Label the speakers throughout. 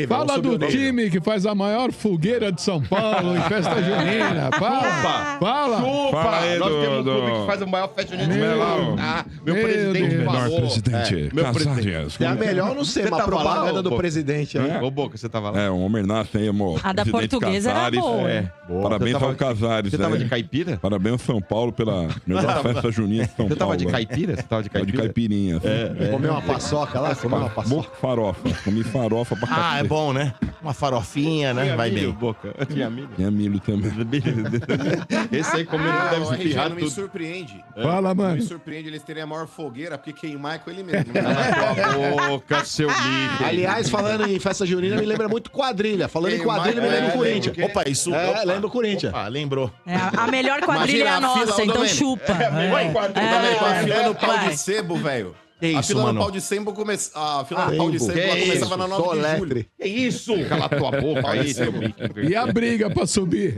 Speaker 1: Fala do time que faz a maior fogueira de São Paulo em festa junina. Fala.
Speaker 2: Fala aí,
Speaker 3: Nós temos um
Speaker 2: do-
Speaker 3: clube que faz a maior festa junina de
Speaker 1: Meu-
Speaker 3: São Paulo. Ah, meu
Speaker 1: meu
Speaker 3: presidente
Speaker 1: Deus.
Speaker 3: falou.
Speaker 2: Menor presidente,
Speaker 3: Meu
Speaker 2: Casares.
Speaker 4: É melhor não ser
Speaker 3: Você
Speaker 4: uma
Speaker 3: tava lá,
Speaker 4: propaganda
Speaker 3: ô,
Speaker 4: do
Speaker 3: Boca?
Speaker 4: presidente aí.
Speaker 3: Ô, Boca, você tava lá?
Speaker 2: É, uma homenagem aí, amor.
Speaker 5: A da
Speaker 2: Presidente
Speaker 5: portuguesa era
Speaker 2: Casares.
Speaker 5: boa.
Speaker 3: É.
Speaker 2: Parabéns
Speaker 3: Você tava-
Speaker 2: ao Casares.
Speaker 3: Você tava
Speaker 2: né?
Speaker 3: de caipira?
Speaker 2: Parabéns São Paulo pela melhor festa junina de São Paulo.
Speaker 3: Você tava de caipira? Você tava de
Speaker 2: Tava de
Speaker 3: caipira?
Speaker 2: caipirinha.
Speaker 4: Comeu uma paçoca lá? Comeu uma paçoca?
Speaker 2: Muito farofa. Comi farofa pra
Speaker 6: Ah, é
Speaker 2: cacete.
Speaker 6: bom, né? Uma farofinha, né? Vai
Speaker 3: milho,
Speaker 6: bem.
Speaker 3: Boca. Tinha milho.
Speaker 2: Tinha milho também.
Speaker 3: Esse aí comendo deve se
Speaker 7: o RG
Speaker 3: pirrar
Speaker 7: não me
Speaker 3: tudo.
Speaker 7: surpreende.
Speaker 1: Fala,
Speaker 7: Não me
Speaker 1: mano.
Speaker 7: surpreende eles terem a maior fogueira, porque queimar é com ele mesmo. Né?
Speaker 3: Cala tua boca, seu milho.
Speaker 4: Aliás, falando em festa junina, me lembra muito quadrilha. Falando em quadrilha, me lembra o Corinthians.
Speaker 6: Opa, isso.
Speaker 4: É, lembra o Corinthians.
Speaker 6: Opa, lembrou.
Speaker 5: É, a melhor quadrilha é a
Speaker 7: Imagina a fila,
Speaker 5: nossa,
Speaker 7: ô,
Speaker 5: então
Speaker 7: Domênico.
Speaker 5: chupa.
Speaker 3: Vai, quadrilha,
Speaker 7: A fila no pau
Speaker 5: vai.
Speaker 7: de sebo, velho.
Speaker 6: Que
Speaker 7: A
Speaker 6: isso,
Speaker 7: fila
Speaker 6: mano?
Speaker 7: no pau de sebo começava. A fila no pau de
Speaker 4: Sembo.
Speaker 7: sebo ela
Speaker 3: Que
Speaker 7: começava
Speaker 3: isso?
Speaker 7: na 9 de julho.
Speaker 4: Soletre.
Speaker 3: Que isso? Cala tua boca aí, seu milho.
Speaker 1: E a briga pra subir?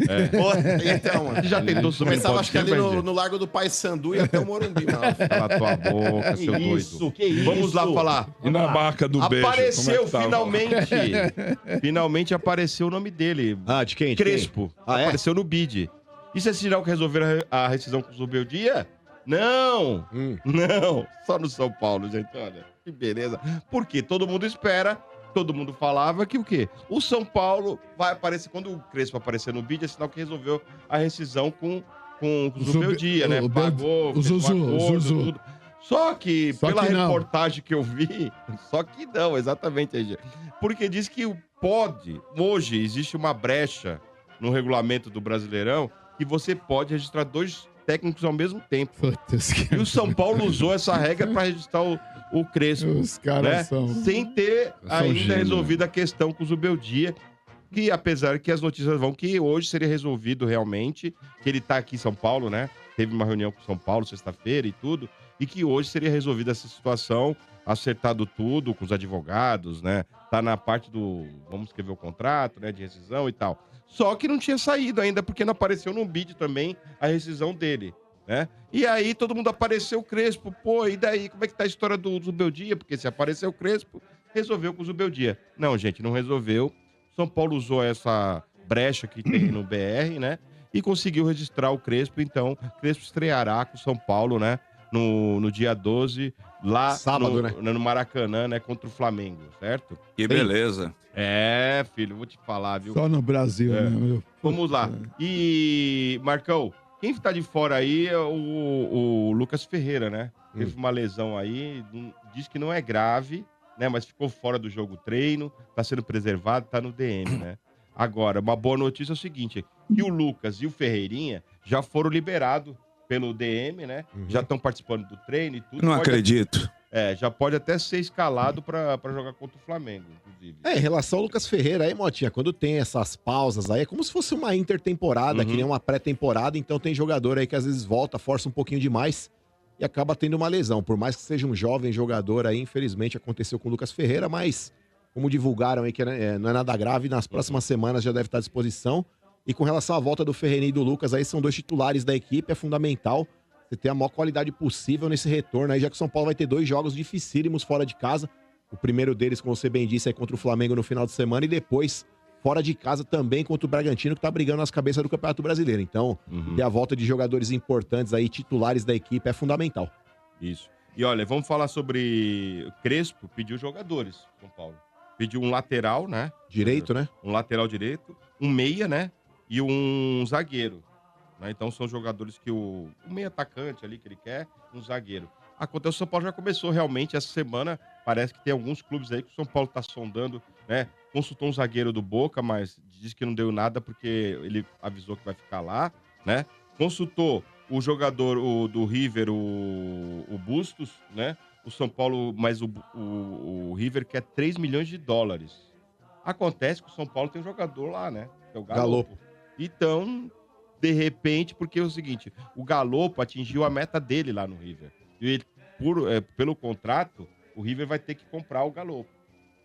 Speaker 7: Então, mano.
Speaker 3: Já tentou subir no
Speaker 7: Começava acho que ali
Speaker 3: podcast,
Speaker 7: no Largo do Pai Sandu e até o Morumbi, mano.
Speaker 3: Cala tua boca, seu doido.
Speaker 6: Isso, que isso?
Speaker 3: Vamos lá falar.
Speaker 2: E na barca do beijo?
Speaker 3: Apareceu
Speaker 2: como é que tava?
Speaker 3: finalmente. Finalmente apareceu o nome dele.
Speaker 4: Ah, de quem? De quem?
Speaker 3: Crespo.
Speaker 4: Ah, é?
Speaker 3: Apareceu no bid. Isso é sinal que resolveram a rescisão com o Zubeldia? Não! Não! Só no São Paulo, gente. Olha, que beleza. Porque todo mundo espera, todo mundo falava que o quê? O São Paulo vai aparecer. Quando o Crespo aparecer no bid, é sinal que resolveu a rescisão com o Zubeldia, né?
Speaker 1: o
Speaker 3: Pagou,
Speaker 1: o
Speaker 3: fez um
Speaker 1: Zuzu,
Speaker 3: acordo,
Speaker 1: Zuzu.
Speaker 3: tudo. Só que,
Speaker 1: Só
Speaker 3: pela
Speaker 1: que não.
Speaker 3: reportagem que eu vi, só que não, exatamente, RG. Porque diz que pode, hoje existe uma brecha no regulamento do Brasileirão que você pode registrar 2 técnicos ao mesmo tempo.
Speaker 1: Putz,
Speaker 3: E o São Paulo usou essa regra para registrar o Crespo,
Speaker 1: os caras
Speaker 3: né?
Speaker 1: são...
Speaker 3: Sem ter ainda
Speaker 2: gênio.
Speaker 3: resolvido a questão com o Zubeldia, que apesar que as notícias vão que hoje seria resolvido realmente, que ele tá aqui em São Paulo, né? Teve uma reunião com o São Paulo sexta-feira e tudo, e que hoje seria resolvida essa situação, acertado tudo com os advogados, né? Tá na parte do, vamos escrever o contrato, né, de rescisão e tal. Só que não tinha saído ainda, porque não apareceu no bid também a rescisão dele, né? E aí todo mundo apareceu o Crespo, pô, e daí? Como é que tá a história do Zubeldia? Porque se apareceu o Crespo, resolveu com o Zubeldia. Não, gente, não resolveu. São Paulo usou essa brecha que tem no BR, né? E conseguiu registrar o Crespo, então o Crespo estreará com o São Paulo, né? No dia 12, lá
Speaker 4: Sábado, né?
Speaker 3: no Maracanã, né? Contra o Flamengo, certo?
Speaker 8: Que beleza.
Speaker 3: É, filho, vou te falar, viu?
Speaker 1: Só no Brasil,
Speaker 3: É.
Speaker 1: né? meu?
Speaker 3: Vamos lá. E, Marcão, quem tá de fora aí é o Lucas Ferreira, né? Teve uma lesão aí, diz que não é grave, né? Mas ficou fora do jogo treino, tá sendo preservado, tá no DM, né? Agora, uma boa notícia é o seguinte, que o Lucas e o Ferreirinha já foram liberados pelo DM, né? Já estão participando do treino e tudo.
Speaker 8: Não
Speaker 3: Pode-
Speaker 8: acredito.
Speaker 3: já pode até ser escalado pra jogar contra o Flamengo, inclusive.
Speaker 4: Em relação ao Lucas Ferreira aí, Motinha, quando tem essas pausas aí, é como se fosse uma intertemporada, que nem uma pré-temporada, então tem jogador aí que às vezes volta, força um pouquinho demais e acaba tendo uma lesão. Por mais que seja um jovem jogador aí, infelizmente aconteceu com o Lucas Ferreira, mas como divulgaram aí que não é nada grave, nas próximas semanas já deve estar à disposição. E com relação à volta do Ferreirinha e do Lucas, aí são 2 titulares da equipe, é fundamental você ter a maior qualidade possível nesse retorno aí, já que o São Paulo vai ter 2 jogos dificílimos fora de casa. O primeiro deles, como você bem disse, é contra o Flamengo no final de semana e depois fora de casa também contra o Bragantino, que tá brigando nas cabeças do Campeonato Brasileiro. Então, ter a volta de jogadores importantes aí, titulares da equipe, é fundamental.
Speaker 3: Isso. E olha, vamos falar sobre o Crespo, pediu jogadores, São Paulo. Pediu um lateral, né?
Speaker 4: Direito, né?
Speaker 3: Um lateral direito, um meia, né? E um zagueiro. Né? Então são jogadores que o meia atacante ali que ele quer, um zagueiro. Acontece, o São Paulo já começou realmente essa semana, parece que tem alguns clubes aí que o São Paulo tá sondando, né? Consultou um zagueiro do Boca, mas disse que não deu nada porque ele avisou que vai ficar lá, né? Consultou o jogador do River, o Bustos, né? O São Paulo, mas o River quer 3 milhões de dólares. Acontece que o São Paulo tem um jogador lá, né? Que é o Galopo. Então, de repente, porque é o seguinte, o Galopo atingiu a meta dele lá no River. E ele, pelo contrato, o River vai ter que comprar o Galopo.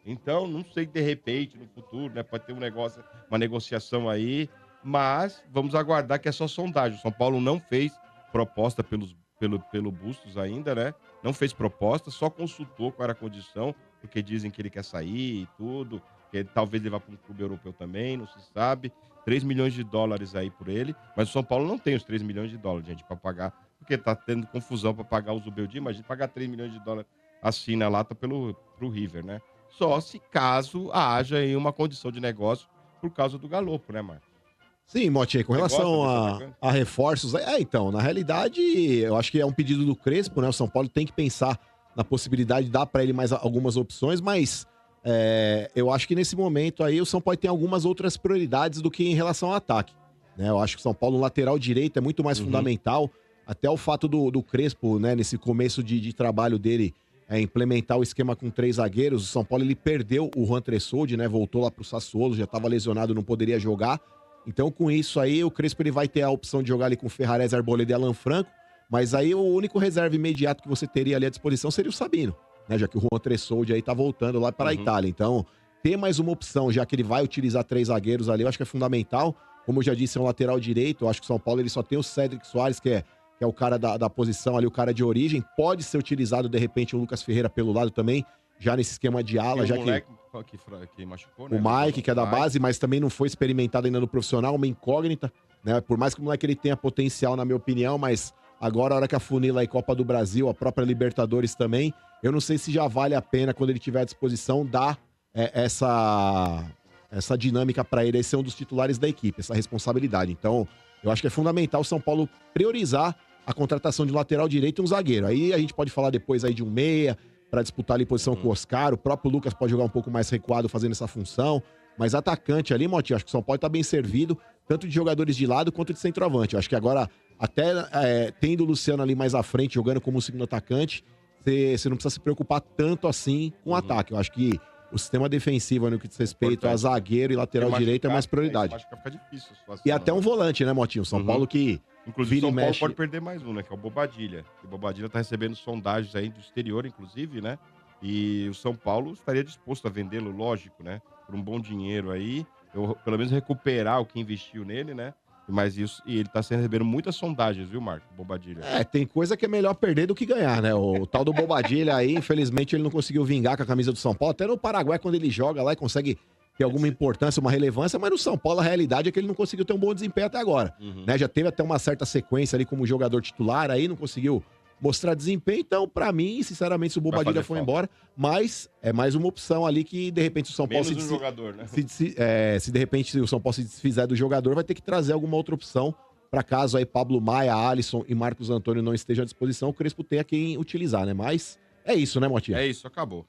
Speaker 3: Então, não sei, de repente, no futuro, né? Pode ter uma negociação aí, mas vamos aguardar que é só sondagem. O São Paulo não fez proposta pelo Bustos ainda, né? Não fez proposta, só consultou qual era a condição, porque dizem que ele quer sair e tudo, porque talvez ele vá para um clube europeu também, não se sabe. 3 milhões de dólares aí por ele, mas o São Paulo não tem os 3 milhões de dólares, gente, para pagar, porque tá tendo confusão para pagar o Zubeldia, imagina pagar 3 milhões de dólares assim na lata pro River, né? Só se caso haja aí uma condição de negócio por causa do Galopo, né, Marcos?
Speaker 4: Sim, Motinha, com relação a reforços, então, na realidade, eu acho que é um pedido do Crespo, né? O São Paulo tem que pensar na possibilidade de dar para ele mais algumas opções, mas eu acho que nesse momento aí o São Paulo tem algumas outras prioridades do que em relação ao ataque, né? Eu acho que o São Paulo, no lateral direito, é muito mais fundamental, até o fato do Crespo, né, nesse começo de trabalho dele, implementar o esquema com 3 zagueiros. O São Paulo ele perdeu o Juan Tressoldi, né? Voltou lá pro Sassuolo, já estava lesionado, não poderia jogar. Então, com isso aí, o Crespo ele vai ter a opção de jogar ali com Ferrarese, Arboleda e Alan Franco, mas aí o único reserva imediato que você teria ali à disposição seria o Sabino, né? Já que o Juan Tressoldi aí tá voltando lá para a Itália. Então, ter mais uma opção, já que ele vai utilizar 3 zagueiros ali, eu acho que é fundamental. Como eu já disse, é um lateral direito. Eu acho que o São Paulo ele só tem o Cédric Soares, que é o cara da posição ali, o cara de origem. Pode ser utilizado, de repente, o Lucas Ferreira pelo lado também, já nesse esquema de ala, já
Speaker 3: que machucou, né?
Speaker 4: O Mike, que é da base, mas também não foi experimentado ainda no profissional, uma incógnita, né? Por mais que o moleque ele tenha potencial, na minha opinião, mas agora, a hora que afunila aí Copa do Brasil, a própria Libertadores também, eu não sei se já vale a pena, quando ele tiver à disposição, dar essa dinâmica para ele, ser um dos titulares da equipe, essa responsabilidade. Então, eu acho que é fundamental o São Paulo priorizar a contratação de um lateral direito e um zagueiro. Aí a gente pode falar depois aí de um meia, para disputar ali posição com o Oscar. O próprio Lucas pode jogar um pouco mais recuado fazendo essa função. Mas atacante ali, Motinho, acho que o São Paulo tá bem servido, tanto de jogadores de lado quanto de centroavante. Eu acho que agora, até tendo o Luciano ali mais à frente, jogando como segundo atacante, você não precisa se preocupar tanto assim com o ataque. Eu acho que o sistema defensivo, no que diz respeito a zagueiro e lateral direito, é mais prioridade.
Speaker 3: Acho que vai ficar difícil a situação.
Speaker 4: E até um volante, né, Motinho? O São Paulo que
Speaker 3: inclusive, o São Paulo pode perder mais um, né? Que é o Bobadilha. O Bobadilha tá recebendo sondagens aí do exterior, inclusive, né? E o São Paulo estaria disposto a vendê-lo, lógico, né? Por um bom dinheiro aí. Pelo menos recuperar o que investiu nele, né? Mas isso, e ele tá recebendo muitas sondagens, viu, Marco? Bobadilha.
Speaker 4: Tem coisa que é melhor perder do que ganhar, né? O tal do Bobadilha aí, infelizmente, ele não conseguiu vingar com a camisa do São Paulo. Até no Paraguai, quando ele joga lá e consegue ter alguma importância, uma relevância, mas no São Paulo a realidade é que ele não conseguiu ter um bom desempenho até agora, né? Já teve até uma certa sequência ali como jogador titular, aí não conseguiu mostrar desempenho. Então, pra mim, sinceramente, se o Bobadilha for embora, mas é mais uma opção ali que, de repente, o São Paulo
Speaker 3: jogador, né?
Speaker 4: se de repente o São Paulo se desfizer do jogador, vai ter que trazer alguma outra opção para caso aí Pablo Maia, Alisson e Marcos Antônio não estejam à disposição, o Crespo tenha quem utilizar, né? Mas é isso, né, Motinha?
Speaker 3: É isso, acabou.